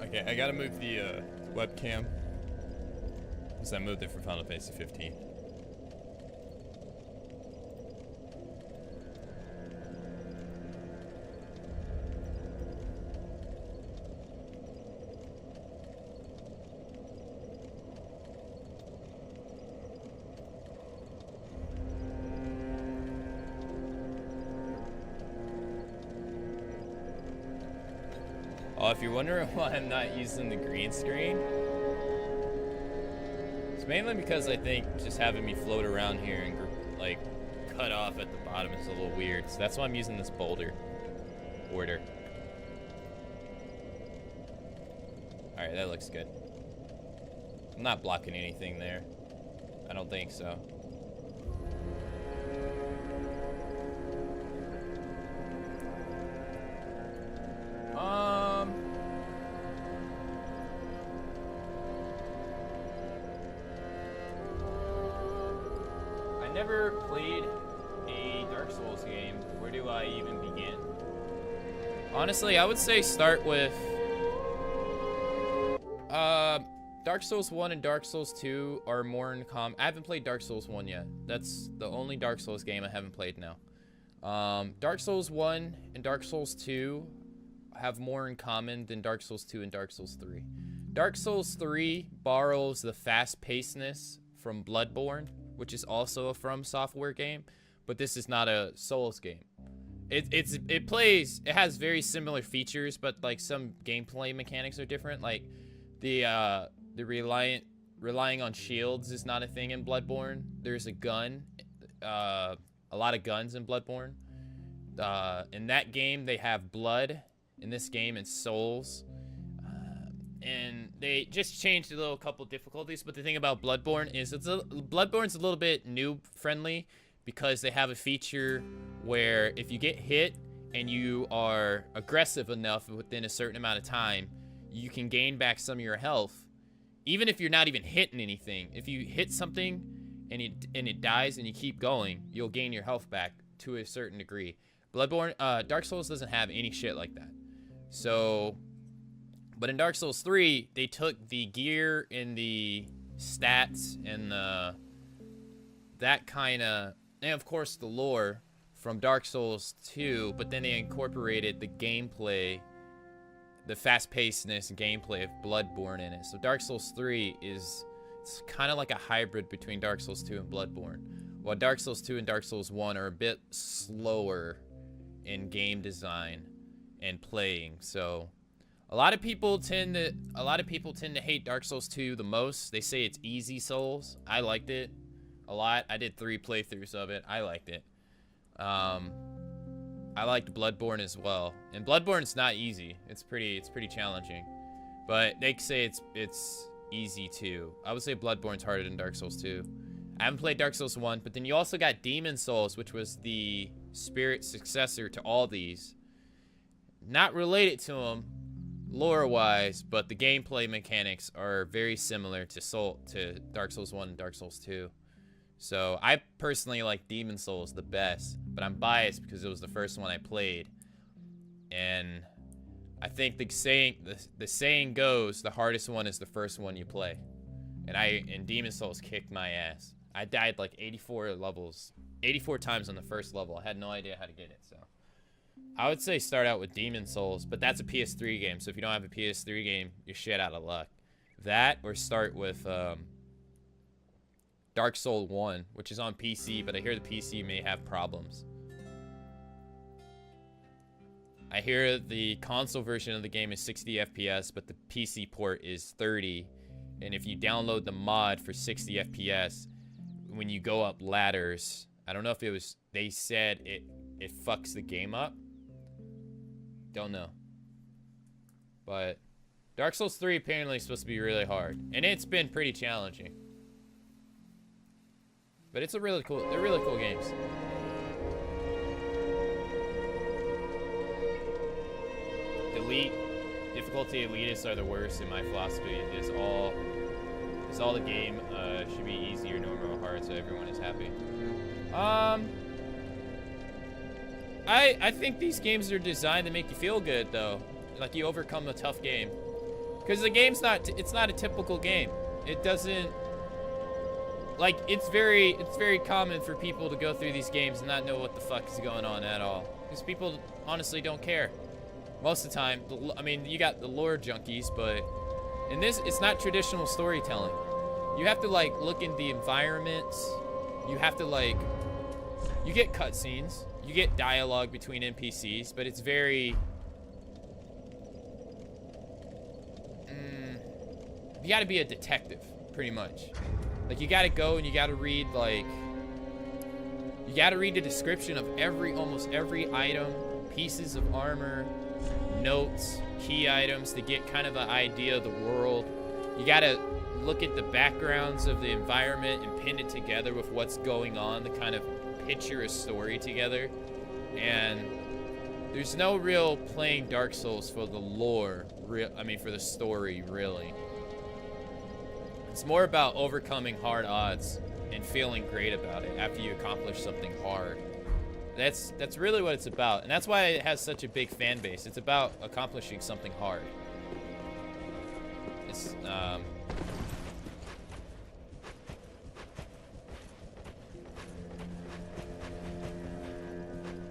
Okay, I gotta move the webcam. Because I moved it for Final Fantasy 15. Oh, if you're wondering why I'm not using the green screen, it's mainly because I think just having me float around here and like cut off at the bottom is a little weird. So that's why I'm using this boulder order. All right, that looks good. I'm not blocking anything there. I don't think so. I never played a Dark Souls game. Where do I even begin? Honestly, I would say start with Dark Souls 1 and Dark Souls 2 are more in common. I haven't played Dark Souls 1 yet. That's the only Dark Souls game I haven't played now. Dark Souls 1 and Dark Souls 2 have more in common than Dark Souls 2 and Dark Souls 3. Dark Souls 3 borrows the fast-pacedness from Bloodborne, which is also a From Software game, but this is not a Souls game. It has very similar features, but like some gameplay mechanics are different. Like the relying on shields is not a thing in Bloodborne. There's a gun, a lot of guns in Bloodborne. In that game, they have blood. In this game, it's souls. And they just changed a little couple difficulties. But the thing about Bloodborne is Bloodborne's a little bit noob friendly because they have a feature where if you get hit and you are aggressive enough within a certain amount of time, you can gain back some of your health. Even if you're not even hitting anything, if you hit something and it dies and you keep going, you'll gain your health back to a certain degree. Dark Souls doesn't have any shit like that. So, but in Dark Souls 3, they took the gear and the stats and that kind of, and of course the lore from Dark Souls 2, but then they incorporated the gameplay, the fast-pacedness and gameplay of Bloodborne in it. So Dark Souls 3 it's kind of like a hybrid between Dark Souls 2 and Bloodborne. While Dark Souls 2 and Dark Souls 1 are a bit slower in game design and playing. So a lot of people tend to hate Dark Souls 2 the most. They say it's easy Souls. I liked it a lot. I did 3 playthroughs of it. I liked it. I liked Bloodborne as well. And Bloodborne's not easy. It's pretty challenging. But they say it's easy too. I would say Bloodborne's harder than Dark Souls 2. I haven't played Dark Souls 1, but then you also got Demon Souls, which was the spirit successor to all these. Not related to them lore-wise, but the gameplay mechanics are very similar to Dark Souls 1 and Dark Souls 2. So I personally like Demon Souls the best, but I'm biased because it was the first one I played. And I think the saying goes, the hardest one is the first one you play. And Demon Souls kicked my ass. I died like 84 times on the first level. I had no idea how to get it, so. I would say start out with Demon Souls, but that's a PS3 game, so if you don't have a PS3 game, you're shit out of luck. That, or start with Dark Souls 1, which is on PC, but I hear the PC may have problems. I hear the console version of the game is 60 FPS, but the PC port is 30, and if you download the mod for 60 FPS, when you go up ladders, I don't know if it was, they said it fucks the game up. Don't know. But Dark Souls 3 apparently is supposed to be really hard, and it's been pretty challenging. But they're really cool games. Difficulty elitists are the worst in my philosophy. It's all the game should be easy or normal or hard, so everyone is happy. I think these games are designed to make you feel good, though. Like you overcome a tough game. Because the game's it's not a typical game. It doesn't, like, it's very common for people to go through these games and not know what the fuck is going on at all. Because people honestly don't care. Most of the time, I mean, you got the lore junkies, but in this, it's not traditional storytelling. You have to, like, look in the environments. You have to, like, you get cutscenes. You get dialogue between NPCs, but it's very... you gotta be a detective, pretty much. Like, you gotta go and you gotta read, like... You gotta read the description of almost every item, pieces of armor, notes, key items to get kind of an idea of the world. You gotta look at the backgrounds of the environment and pin it together with what's going on to kind of picture a story together. And there's no real playing Dark Souls for the lore, for the story, really. It's more about overcoming hard odds and feeling great about it after you accomplish something hard. That's really what it's about, and that's why it has such a big fan base. It's about accomplishing something hard. It's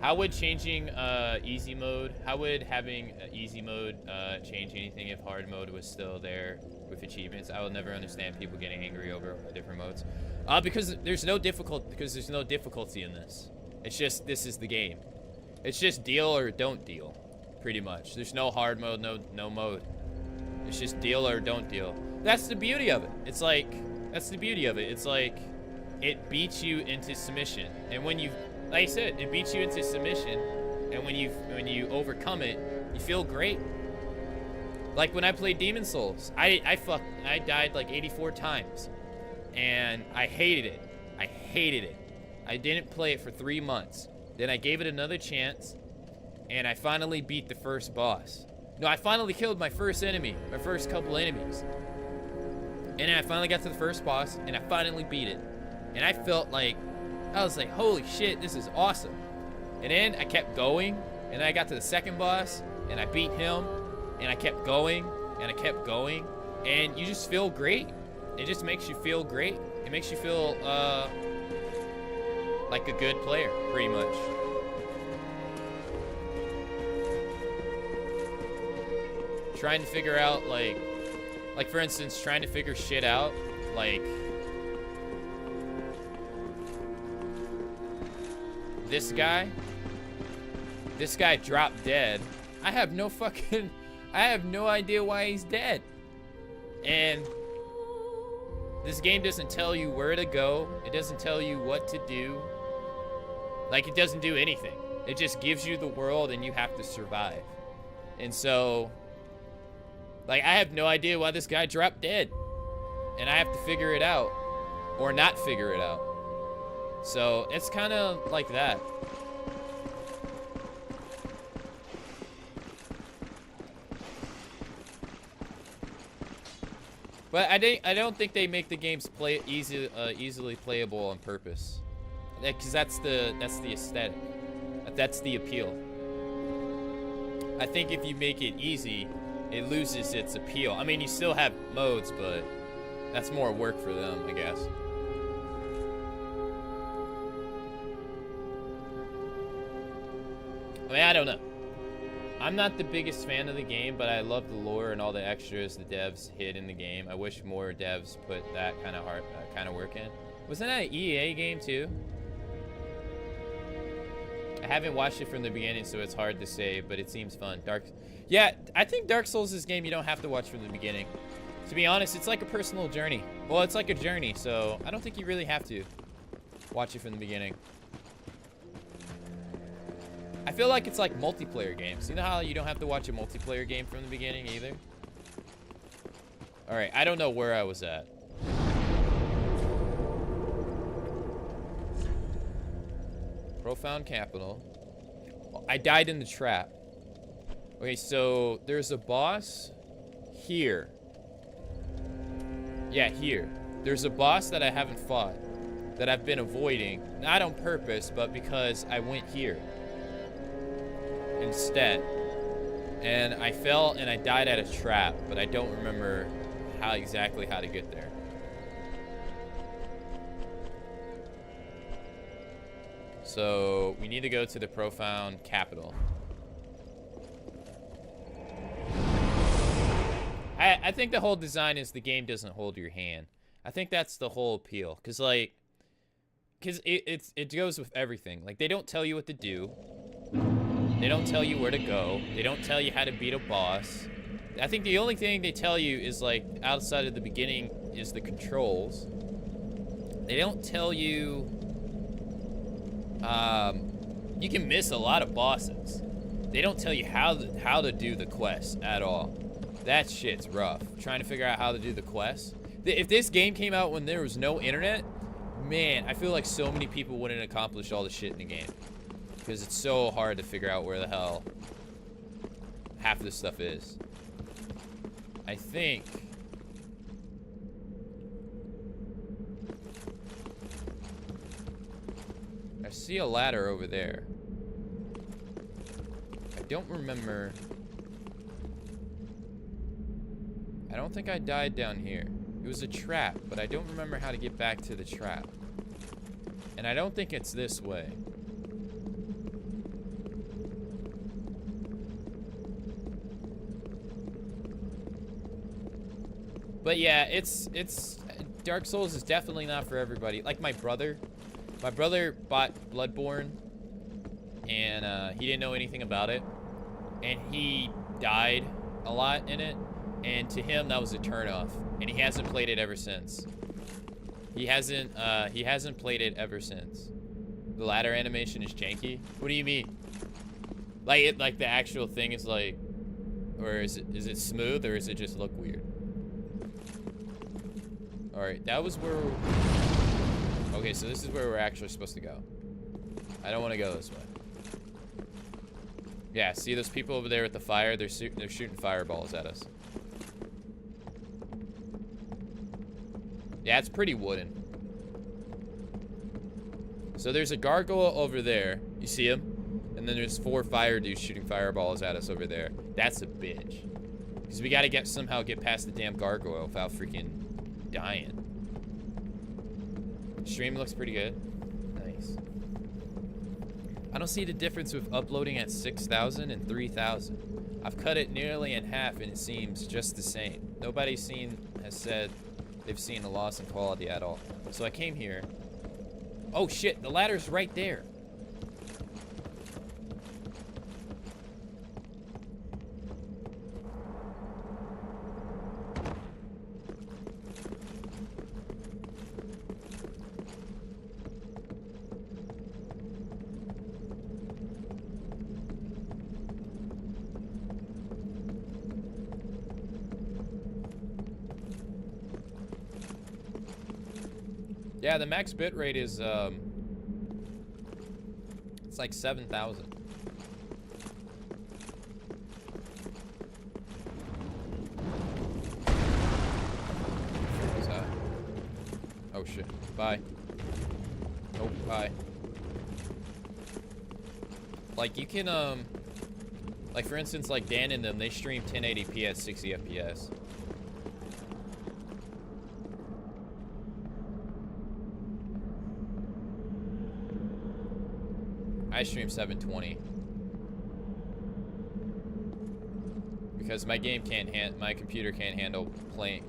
how would changing easy mode? How would having easy mode change anything if hard mode was still there with achievements? I will never understand people getting angry over different modes. Because there's no difficulty in this. It's just, this is the game. It's just deal or don't deal, pretty much. There's no hard mode, no mode. It's just deal or don't deal. That's the beauty of it. It's like, that's the beauty of it. It's like, it beats you into submission. And when you, like I said, it beats you into submission. And when you overcome it, you feel great. Like when I played Demon Souls, I died like 84 times. And I hated it. I hated it. I didn't play it for 3 months. Then I gave it another chance, and I finally beat the first boss. No, I finally killed my first enemy, my first couple enemies. And then I finally got to the first boss, and I finally beat it. And I felt like, I was like, holy shit, this is awesome. And then I kept going, and then I got to the second boss, and I beat him, and I kept going, and I kept going. And you just feel great. It just makes you feel great. It makes you feel, like a good player, pretty much. Trying to figure out, like for instance, trying to figure shit out, like this guy dropped dead. I have no idea why he's dead. And this game doesn't tell you where to go. It doesn't tell you what to do. Like, it doesn't do anything. It just gives you the world and you have to survive. And so, like, I have no idea why this guy dropped dead. And I have to figure it out. Or not figure it out. So, it's kind of like that. But I don't think they make the games easily playable on purpose. Because that's the aesthetic. That's the appeal. I think if you make it easy, it loses its appeal. I mean, you still have modes, but that's more work for them, I guess. I mean, I don't know. I'm not the biggest fan of the game, but I love the lore and all the extras the devs hid in the game. I wish more devs put that kind of work in. Wasn't that an EA game too? I haven't watched it from the beginning, so it's hard to say, but it seems fun. Yeah, I think Dark Souls is a game you don't have to watch from the beginning. To be honest, it's like a personal journey. Well, it's like a journey, so I don't think you really have to watch it from the beginning. I feel like it's like multiplayer games. You know how you don't have to watch a multiplayer game from the beginning either? Alright, I don't know where I was at. Profound Capital. I died in the trap. Okay, so there's a boss here. Yeah, here. There's a boss that I haven't fought, that I've been avoiding, not on purpose, but because I went here instead. And I fell and I died at a trap, but I don't remember exactly how to get there. So we need to go to the profound capital. I think the whole design is the game doesn't hold your hand. I think that's the whole appeal, because it goes with everything. Like, they don't tell you what to do. They don't tell you where to go. They don't tell you how to beat a boss. I think the only thing they tell you is, like, outside of the beginning is the controls. They don't tell you, you can miss a lot of bosses. They don't tell you how to do the quest at all. That shit's rough. Trying to figure out how to do the quest. If this game came out when there was no internet, man, I feel like so many people wouldn't accomplish all the shit in the game. Because it's so hard to figure out where the hell half of this stuff is. I think... I see a ladder over there. I don't remember... I don't think I died down here. It was a trap, but I don't remember how to get back to the trap. And I don't think it's this way. But yeah, it's Dark Souls is definitely not for everybody. Like my brother bought Bloodborne, and he didn't know anything about it, and he died a lot in it, and to him that was a turnoff, and he hasn't played it ever since. He hasn't played it ever since. The ladder animation is janky. What do you mean? Like the actual thing is like, or is it smooth, or does it just look weird? All right, that was where. Okay, so this is where we're actually supposed to go. I don't want to go this way. Yeah, see those people over there with the fire? They're shooting fireballs at us. Yeah, it's pretty wooden. So there's a gargoyle over there. You see him? And then there's 4 fire dudes shooting fireballs at us over there. That's a bitch. Because we gotta somehow get past the damn gargoyle without freaking dying. Stream looks pretty good. Nice. I don't see the difference with uploading at 6,000 and 3,000. I've cut it nearly in half and it seems just the same. Nobody has said they've seen a loss in quality at all. So I came here. Oh shit, the ladder's right there. Yeah, the max bitrate is, it's like 7,000. What was that? Oh shit. Bye. Oh, bye. Like, you can, like, for instance, like, Dan and them, they stream 1080p at 60 FPS. I stream 720 because my computer can't handle playing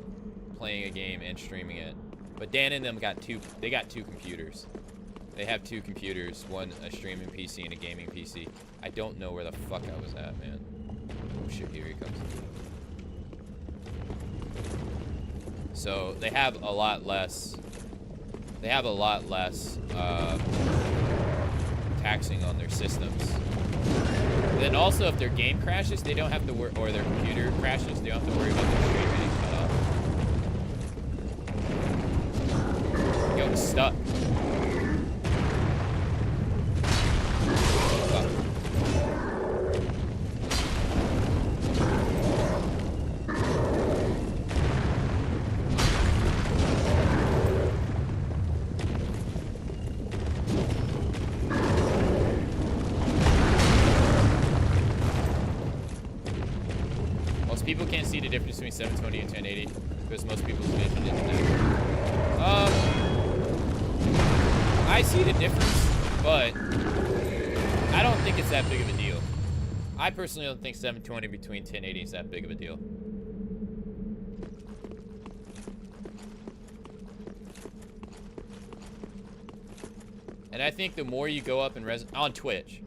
a game and streaming it. But Dan and them got two computers. They have 2 computers, one a streaming PC and a gaming PC. I don't know where the fuck I was at, man. Oh shit, here he comes. So they have a lot less. Taxing on their systems. Then also, if their game crashes, they don't have to worry, or their computer crashes, they don't have to worry about their stream getting cut off. Yo, it's stuck. see the difference between 720 and 1080 because most people's vision isn't that. I see the difference, but I don't think it's that big of a deal. I personally don't think 720 between 1080 is that big of a deal. And I think the more you go up in on Twitch,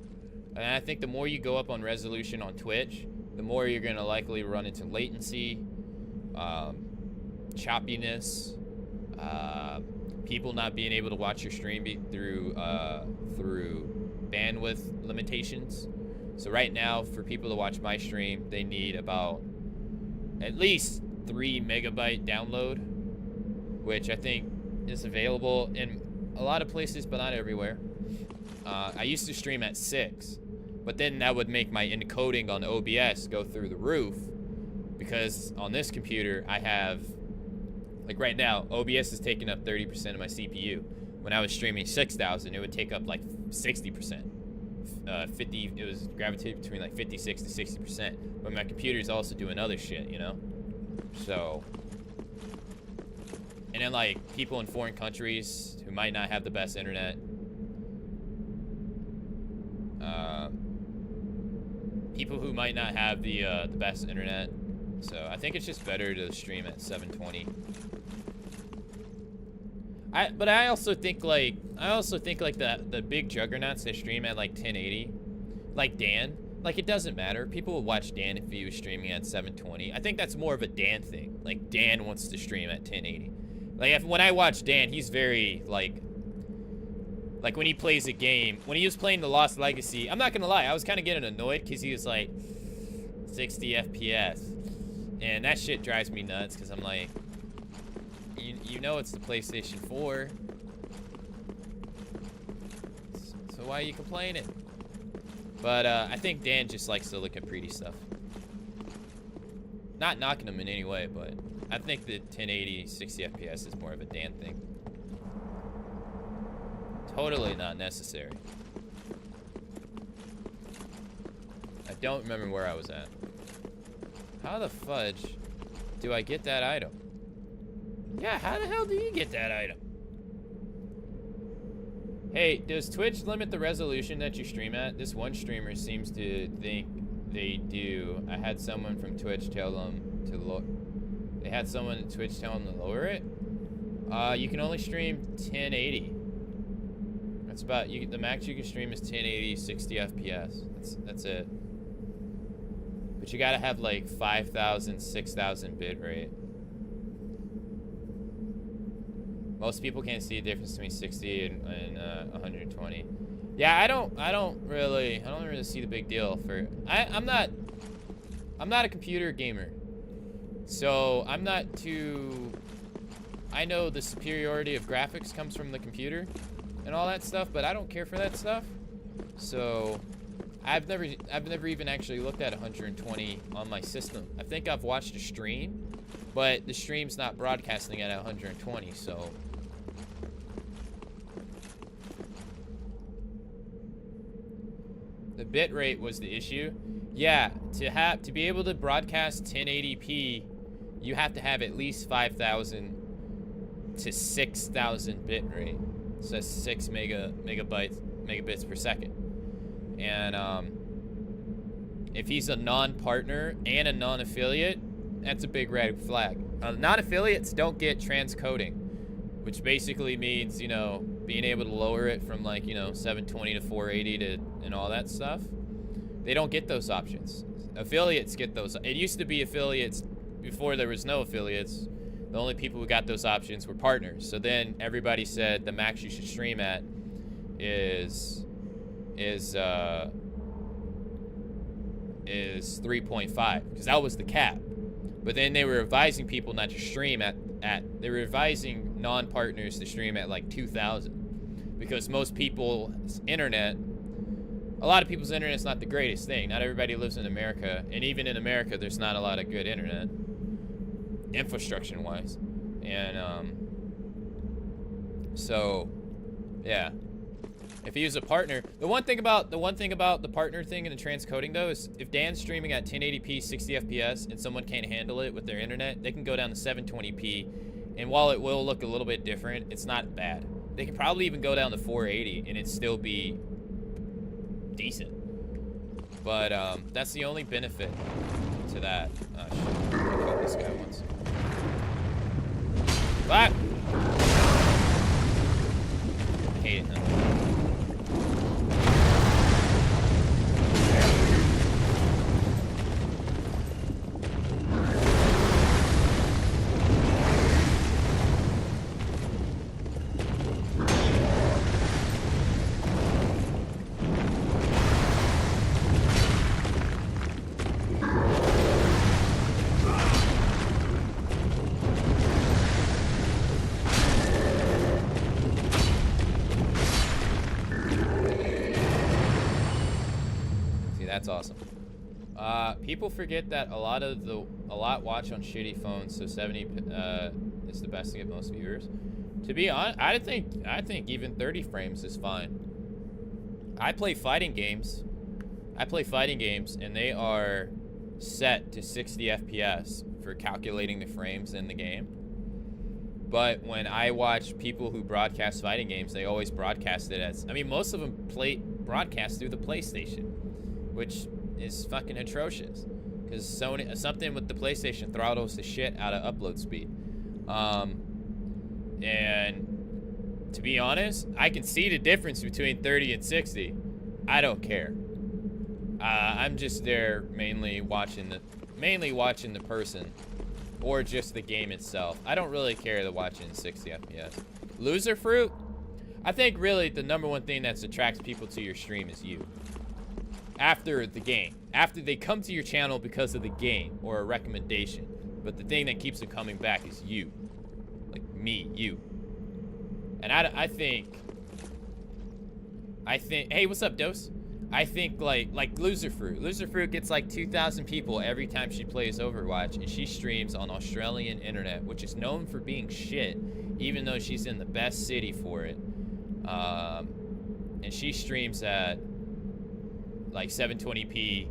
and I think the more you go up on resolution on Twitch, the more you're gonna likely run into latency, choppiness, people not being able to watch your stream through bandwidth limitations. So right now, for people to watch my stream, they need about at least 3 megabyte download, which I think is available in a lot of places, but not everywhere. I used to stream at 6, but then that would make my encoding on OBS go through the roof, because on this computer I have, like right now, OBS is taking up 30% of my CPU. When I was streaming 6,000, it would take up like 60%. 50, it was gravitated between like 56 to 60%. But my computer's also doing other shit, you know? So, and then like people in foreign countries who might not have the best internet, people who might not have the best internet. So I think it's just better to stream at 720. But I also think like the big juggernauts that stream at like 1080, like Dan, like it doesn't matter. People will watch Dan if he was streaming at 720. I think that's more of a Dan thing. Like Dan wants to stream at 1080. Like when I watch Dan, he's very like when he plays a game, when he was playing the Lost Legacy, I'm not gonna lie, I was kind of getting annoyed because he was like 60 FPS, and that shit drives me nuts because I'm like, you know it's the PlayStation 4, so why are you complaining? But I think Dan just likes to look at pretty stuff. Not knocking him in any way, but I think that 1080 60 FPS is more of a Dan thing. Totally not necessary. I don't remember where I was at. How the fudge do I get that item? Yeah, how the hell do you get that item? Hey, does Twitch limit the resolution that you stream at? This one streamer seems to think they do. I had someone from Twitch tell them to lower. They had someone at Twitch tell them to lower it. You can only stream 1080. That's about the max you can stream is 1080 60 FPS. That's it. But you gotta have like 5,000, 6,000 bit rate. Most people can't see the difference between 60 and 120. Yeah, I don't really see the big deal for. I'm not a computer gamer, so I'm not too. I know the superiority of graphics comes from the computer and all that stuff, but I don't care for that stuff. So I've never even actually looked at 120 on my system. I think I've watched a stream, but the stream's not broadcasting at 120, so. The bit rate was the issue. Yeah, to be able to broadcast 1080p, you have to have at least 5,000 to 6,000 bit rate. So that's 6 megabits per second. And if he's a non-partner and a non-affiliate, that's a big red flag. Non-affiliates don't get transcoding, which basically means, you know, being able to lower it from like, you know, 720 to 480 to and all that stuff. They don't get those options. Affiliates get those. It used to be affiliates before there was no affiliates. The only people who got those options were partners. So then everybody said the max you should stream at is 3.5, because that was the cap. But then they were advising people not to stream at they were advising non-partners to stream at like 2,000, because most people's internet, a lot of people's internet's not the greatest thing. Not everybody lives in America, and even in America there's not a lot of good internet infrastructure wise. And so yeah, If he was a partner, the one thing about the partner thing and the transcoding though is if Dan's streaming at 1080p 60 FPS and someone can't handle it with their internet, they can go down to 720p, and while it will look a little bit different, it's not bad. They could probably even go down to 480 and it'd still be decent. But that's the only benefit to that. Oh shit, I killed this guy once. What? I hate him. That's awesome. People forget that a lot watch on shitty phones, so 70 is the best to get most viewers. To be honest, I think even 30 frames is fine. I play fighting games, and they are set to 60 FPS for calculating the frames in the game. But when I watch people who broadcast fighting games, they always broadcast it as, I mean, most of them broadcast through the PlayStation, which is fucking atrocious, because something with the PlayStation throttles the shit out of upload speed. And to be honest, I can see the difference between 30 and 60. I don't care. I'm just there mainly watching the person, or just the game itself. I don't really care to watch it in 60 FPS. Loser fruit? I think really the #1 thing that attracts people to your stream is you. After the game. After they come to your channel because of the game or a recommendation. But the thing that keeps them coming back is you. Like me, you. And I think, hey, what's up, Dose? I think like Loser Fruit. Loser Fruit gets like 2,000 people every time she plays Overwatch, and she streams on Australian internet, which is known for being shit, even though she's in the best city for it. And she streams at like 720p,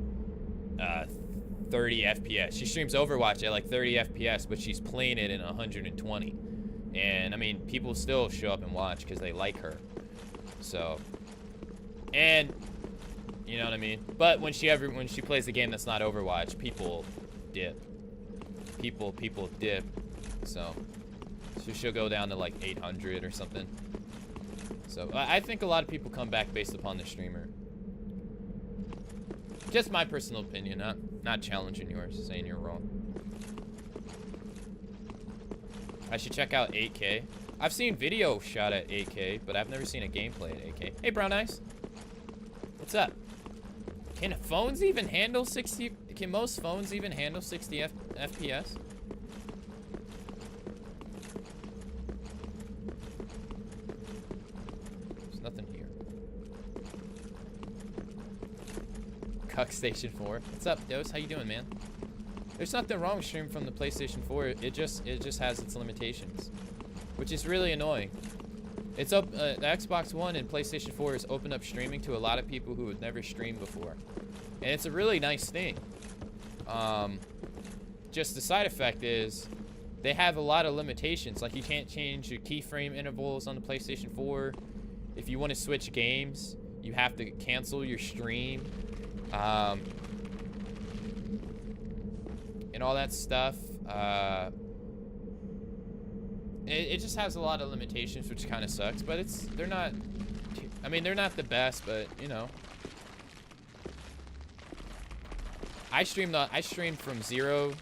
30 FPS. She streams Overwatch at like 30 FPS, but she's playing it in 120. And I mean, people still show up and watch because they like her. So, and you know what I mean. But when she plays a game that's not Overwatch, people dip. People dip. So she'll go down to like 800 or something. So I think a lot of people come back based upon the streamer. Just my personal opinion, not challenging yours, saying you're wrong. I should check out 8K. I've seen video shot at 8K, but I've never seen a gameplay at 8K. Hey, Brown Eyes. What's up? Can phones even handle 60? Can most phones even handle 60 FPS? There's nothing here. Cuck Station 4. What's up, Dose? How you doing, man? There's nothing wrong with streaming from the PlayStation 4. It just has its limitations, which is really annoying. It's up. The Xbox One and PlayStation 4 has opened up streaming to a lot of people who had never streamed before, and it's a really nice thing. Just the side effect is they have a lot of limitations. Like you can't change your keyframe intervals on the PlayStation 4. If you want to switch games, you have to cancel your stream. And all that stuff. It just has a lot of limitations, which kind of sucks. But they're not. I mean, they're not the best, but you know. I streamed from 0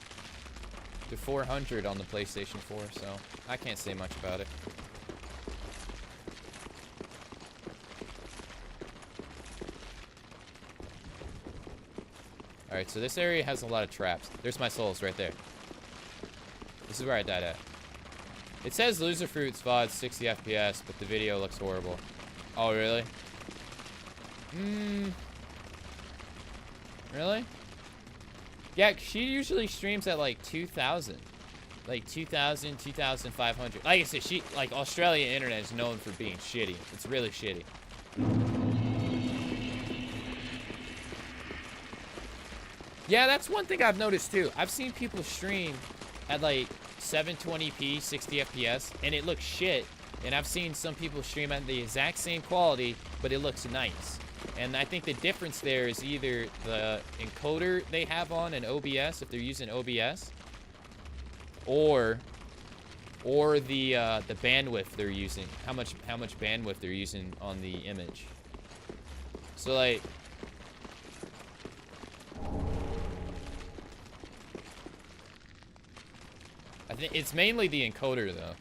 to 400 on the PlayStation 4, so I can't say much about it. Alright, so this area has a lot of traps. There's my souls right there. This is where I died at. It says Loser Fruit's VOD 60 FPS, but the video looks horrible. Oh, really? Really? Yeah, she usually streams at like 2,000. Like 2,000, 2,500. Like I said, Australia internet is known for being shitty. It's really shitty. Yeah, that's one thing I've noticed too. I've seen people stream at like 720p, 60 FPS, and it looks shit. And I've seen some people stream at the exact same quality, but it looks nice. And I think the difference there is either the encoder they have on in OBS, if they're using OBS, or the bandwidth they're using, how much bandwidth they're using on the image. So like, I think it's mainly the encoder though.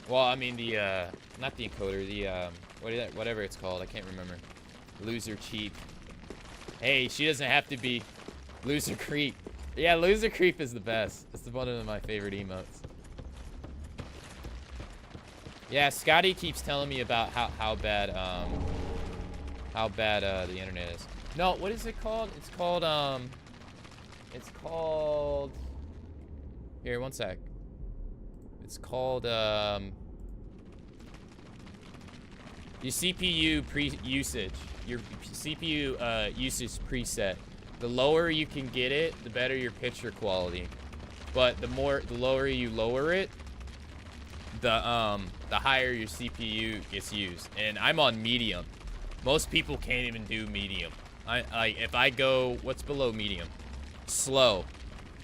Well, I mean the not the encoder, the whatever it's called, I can't remember. Loser cheap. Hey, she doesn't have to be loser creep. Yeah, loser creep is the best. It's one of my favorite emotes. Yeah, Scotty keeps telling me about how bad the internet is. No, what is it called? It's called here, one sec. It's called your CPU usage. Your CPU usage preset. The lower you can get it, the better your picture quality. But the lower you lower it, the higher your CPU gets used. And I'm on medium. Most people can't even do medium. If I go, what's below medium? Slow.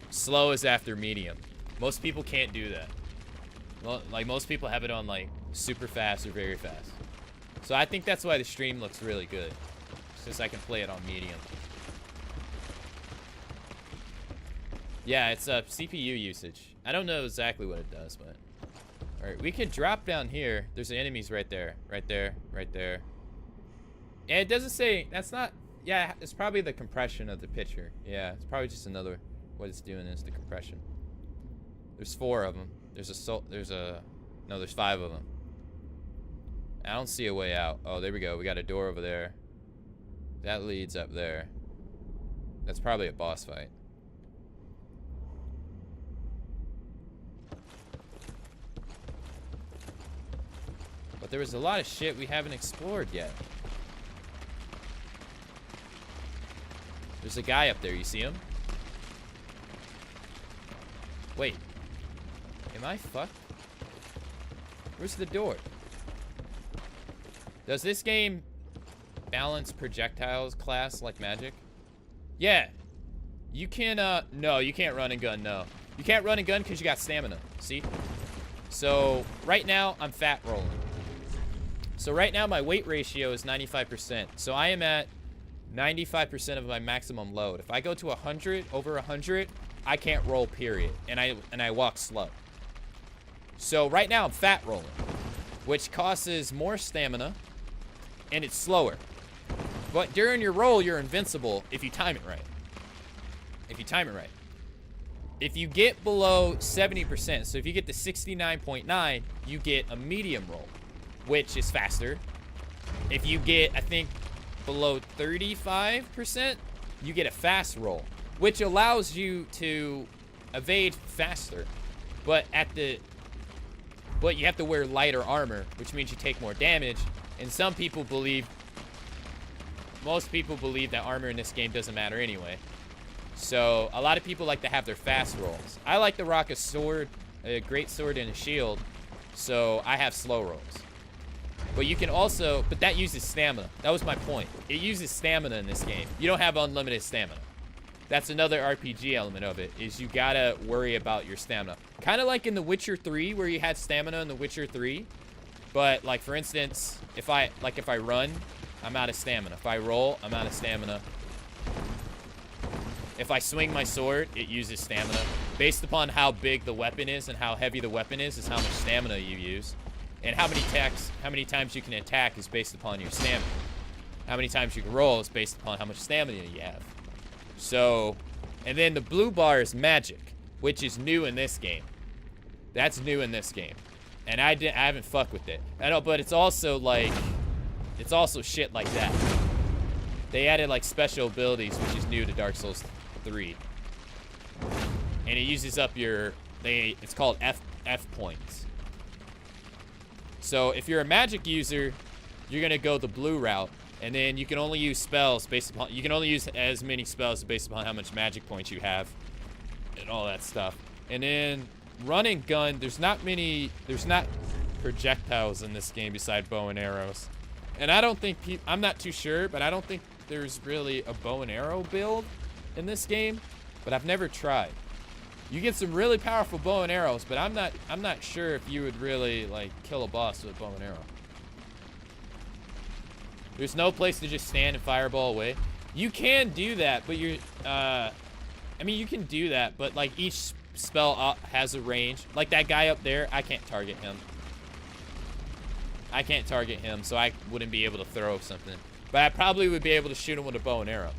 Slow is after medium. Most people can't do that. Well, like most people have it on like super fast or very fast. So I think that's why the stream looks really good, since I can play it on medium. Yeah, it's CPU usage. I don't know exactly what it does, but all right, we can drop down here. There's enemies right there, right there, right there. And it doesn't say, that's not, yeah, it's probably the compression of the picture. Yeah, it's probably just another, what it's doing is the compression. There's 4 of them. There's 5 of them. I don't see a way out. Oh, there we go. We got a door over there. That leads up there. That's probably a boss fight. But there was a lot of shit we haven't explored yet. There's a guy up there. You see him? Wait. Am I fucked? Where's the door? Does this game balance projectiles class like magic? Yeah. You can, no, you can't run and gun, no. You can't run and gun because you got stamina, see? So, right now, I'm fat rolling. So right now, my weight ratio is 95%. So I am at 95% of my maximum load. If I go to 100, over 100, I can't roll, period. And I walk slow. So right now, I'm fat rolling, which causes more stamina, and it's slower. But during your roll, you're invincible if you time it right. If you time it right. If you get below 70%, so if you get to 69.9, you get a medium roll, which is faster. If you get, I think, below 35%, you get a fast roll, which allows you to evade faster. But you have to wear lighter armor, which means you take more damage. And most people believe that armor in this game doesn't matter anyway. So a lot of people like to have their fast rolls. I like to rock a sword, a great sword, and a shield, so I have slow rolls. But you can also, but that uses stamina. That was my point. It uses stamina in this game. You don't have unlimited stamina. That's another RPG element of it, is you gotta worry about your stamina. Kind of like in The Witcher 3, where you had stamina in The Witcher 3. But like, for instance, if I run, I'm out of stamina. If I roll, I'm out of stamina. If I swing my sword, it uses stamina. Based upon how big the weapon is and how heavy the weapon is how much stamina you use. And how many times you can attack is based upon your stamina. How many times you can roll is based upon how much stamina you have. So, and then the blue bar is magic, which is new in this game. That's new in this game. And I haven't fucked with it. I know, but it's also like, it's also shit like that. They added like special abilities, which is new to Dark Souls 3. And it uses up your, it's called F points. So if you're a magic user, you're gonna go the blue route, and then you can only use spells based upon, you can only use as many spells based upon how much magic points you have, and all that stuff. And then run and gun, there's not projectiles in this game beside bow and arrows. And I don't think, I'm not too sure, but I don't think there's really a bow and arrow build in this game, but I've never tried. You get some really powerful bow and arrows, but I'm not sure if you would really like kill a boss with a bow and arrow. There's no place to just stand and fireball away. You can do that, but you're, I mean, you can do that, but like each spell has a range. Like that guy up there, I can't target him. I can't target him, so I wouldn't be able to throw something. But I probably would be able to shoot him with a bow and arrow.